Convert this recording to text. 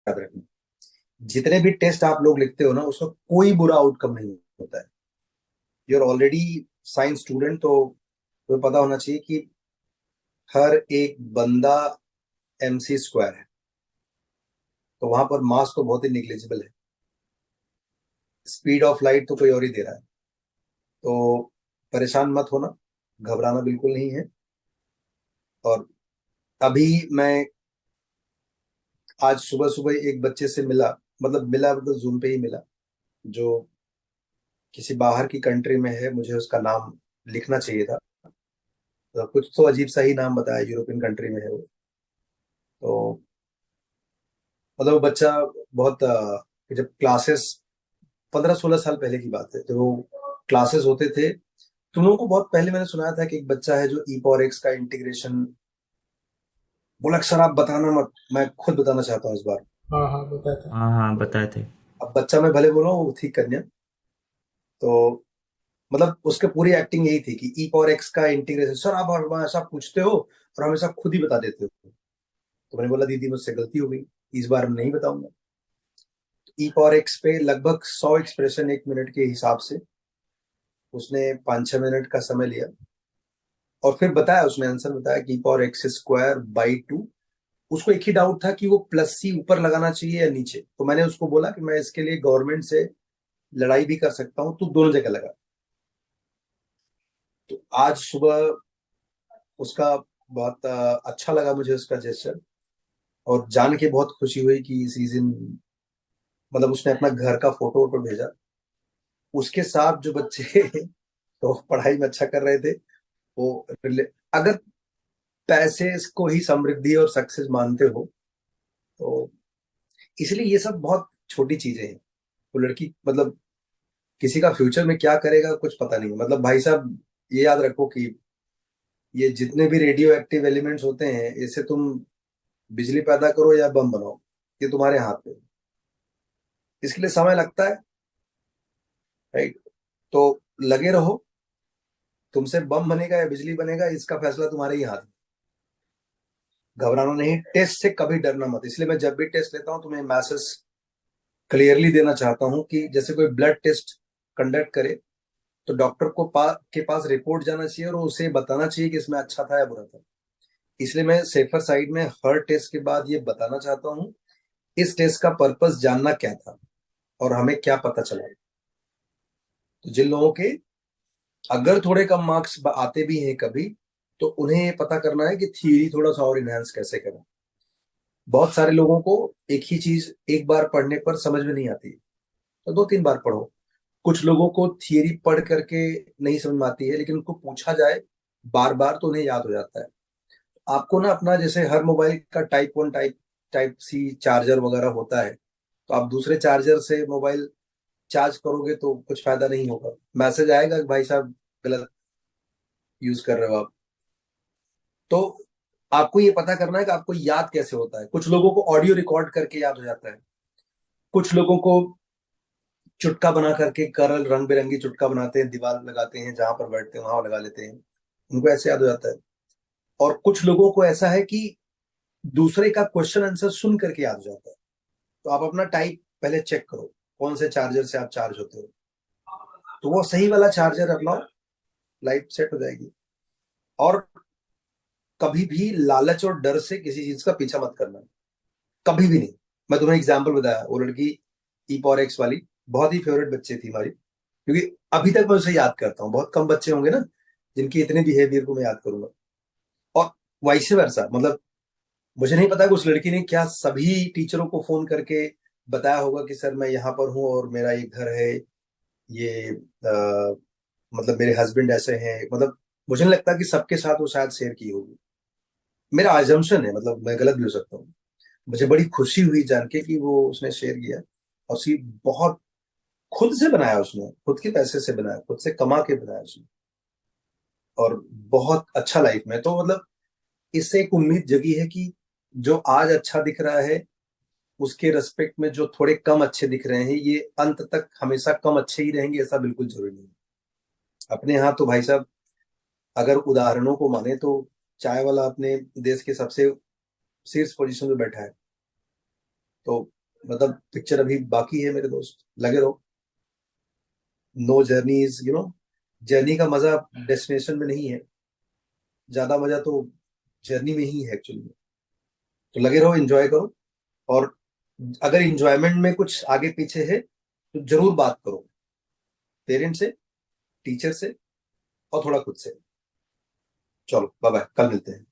याद रखना, जितने भी टेस्ट आप लोग लिखते हो ना, उसका कोई बुरा आउटकम नहीं होता है। You are already science student, तो तुम्हें पता होना चाहिए कि हर एक बंदा MC स्क्वायर है, तो वहां पर मास तो बहुत ही निग्लिजिबल है। स्पीड ऑफ लाइट तो कोई और ही दे रहा है। तो परेशान मत होना, घबराना बिल्कुल नहीं है। और अभी मैं आज सुबह सुबह एक बच्चे से मिला, मतलब जूम पे ही मिला, जो किसी बाहर की कंट्री में है। मुझे उसका नाम लिखना चाहिए था, तो कुछ तो अजीब सा ही नाम बताया, यूरोपियन कंट्री में है वो। तो मतलब वो बच्चा बहुत जब क्लासेस 15-16 साल पहले की बात है, तो वो क्लासेस होते थे। तुम लोगों को बहुत पहले मैंने सुनाया था कि एक बच्चा है जो ई पॉवर एक्स का इंटीग्रेशन, बोला कि सर आप बताना मत, मैं खुद बताना चाहता हूँ इस बार। हाँ हाँ, बताया था। तो हाँ हाँ, तो बताए थे। अब बच्चा मैं भले बोल रहा हूँ, वो ठीक करने। तो मतलब उसके पूरी एक्टिंग यही थी कि ई पॉवर एक्स का इंटीग्रेशन, सर आप हमें ऐसा पूछते हो और हमेशा खुद ही बता देते हो। तो मैंने बोला दीदी मुझसे गलती हो गई, इस बार मैं नहीं बताऊंगा। ई पॉवर एक्स पे लगभग 100 एक्सप्रेशन 1 मिनट के हिसाब से उसने 5-6 मिनट का समय लिया, और फिर बताया, उसने आंसर बताया कि ई पॉवर एक्स स्क्वायर बाई 2। उसको एक ही डाउट था कि वो प्लस सी ऊपर लगाना चाहिए या नीचे। तो मैंने उसको बोला कि मैं इसके लिए गवर्नमेंट से लड़ाई भी कर सकता हूँ, तू दोनों जगह लगा। तो आज सुबह उसका बहुत अच्छा लगा मुझे उसका जेस्चर, और जान के बहुत खुशी हुई कि सीजन, मतलब उसने अपना घर का फोटो वोटो भेजा। उसके साथ जो बच्चे तो पढ़ाई में अच्छा कर रहे थे, वो अगर पैसे को ही समृद्धि और सक्सेस मानते हो, तो इसलिए ये सब बहुत छोटी चीजें हैं। वो लड़की मतलब किसी का फ्यूचर में क्या करेगा कुछ पता नहीं। मतलब भाई साहब, ये याद रखो कि ये जितने भी रेडियो एक्टिव एलिमेंट्स होते हैं, इससे तुम बिजली पैदा करो या बम बनाओ, ये तुम्हारे हाथ पे है। इसके लिए समय लगता है, राइट? तो लगे रहो, तुमसे बम बनेगा या बिजली बनेगा इसका फैसला तुम्हारे ही हाथ में। घबराना नहीं, टेस्ट से कभी डरना मत। इसलिए मैं जब भी टेस्ट लेता हूं तुम्हें मैसेज क्लियरली देना चाहता हूं कि जैसे कोई ब्लड टेस्ट कंडक्ट करे, तो डॉक्टर को के पास रिपोर्ट जाना चाहिए और उसे बताना चाहिए कि इसमें अच्छा था या बुरा था। इसलिए मैं सेफर साइड में हर टेस्ट के बाद ये बताना चाहता हूँ, इस टेस्ट का पर्पस जानना क्या था और हमें क्या पता चला। तो जिन लोगों के अगर थोड़े कम मार्क्स आते भी हैं कभी, तो उन्हें ये पता करना है कि थियरी थोड़ा सा और इनहेंस कैसे करें। बहुत सारे लोगों को एक ही चीज एक बार पढ़ने पर समझ में नहीं आती, तो 2-3 बार पढ़ो। कुछ लोगों को थियरी पढ़ करके नहीं समझ में आती है, लेकिन उनको पूछा जाए बार बार तो उन्हें याद हो जाता है। आपको ना अपना, जैसे हर मोबाइल का टाइप 1 टाइप सी चार्जर वगैरह होता है, तो आप दूसरे चार्जर से मोबाइल चार्ज करोगे तो कुछ फायदा नहीं होगा, मैसेज आएगा कि भाई साहब गलत यूज कर रहे हो आप। तो आपको ये पता करना है कि आपको याद कैसे होता है। कुछ लोगों को ऑडियो रिकॉर्ड करके याद हो जाता है, कुछ लोगों को चुटका बना करके, करल रंग बिरंगी चुटका बनाते हैं, दीवार लगाते हैं, जहां पर बैठते हैं वहां लगा लेते हैं, उनको ऐसे याद हो जाता है। और कुछ लोगों को ऐसा है कि दूसरे का क्वेश्चन आंसर सुन करके याद हो जाता है। तो आप अपना टाइप पहले चेक करो, कौन से चार्जर से आप चार्ज होते हो, तो वो सही वाला चार्जर अपनाओ, लाइफ सेट हो जाएगी। और कभी भी लालच और डर से किसी चीज का पीछा मत करना, कभी भी नहीं। मैं तुम्हें एग्जाम्पल बताया, वो लड़की ई पॉवर एक्स वाली बहुत ही फेवरेट बच्चे थी हमारी, क्योंकि अभी तक मैं उसे याद करता हूँ। बहुत कम बच्चे होंगे ना जिनकी इतने बिहेवियर को मैं याद करूंगा। और वाइस वर्सा, मतलब मुझे नहीं पता कि उस लड़की ने क्या सभी टीचरों को फोन करके बताया होगा कि सर मैं यहाँ पर हूँ और मेरा एक घर है, ये मतलब मेरे हस्बैंड ऐसे हैं। मतलब मुझे नहीं लगता कि सबके साथ वो शायद शेयर की होगी। मेरा अजम्पशन है, मतलब मैं गलत भी हो सकता हूँ। मुझे बड़ी खुशी हुई जान के कि वो उसने शेयर किया। और सी बहुत खुद से बनाया उसने, खुद के पैसे से बनाया, खुद से कमा के बनाया उसने, और बहुत अच्छा लाइफ में। तो मतलब इससे एक उम्मीद जगी है कि जो आज अच्छा दिख रहा है, उसके रेस्पेक्ट में जो थोड़े कम अच्छे दिख रहे हैं, ये अंत तक हमेशा कम अच्छे ही रहेंगे ऐसा बिल्कुल जरूरी नहीं है। अपने यहाँ तो भाई साहब, अगर उदाहरणों को माने तो चाय वाला अपने देश के सबसे शीर्ष पोजीशन पे बैठा है। तो मतलब पिक्चर अभी बाकी है मेरे दोस्त, लगे रहो। नो जर्नीज, जर्नी का मजा डेस्टिनेशन में नहीं है, ज्यादा मजा तो जर्नी में ही है एक्चुअली। तो लगे रहो, एंजॉय करो। और अगर इंजॉयमेंट में कुछ आगे पीछे है तो जरूर बात करो, पेरेंट्स से, टीचर से, और थोड़ा खुद से। चलो बाय बाय, कल मिलते हैं।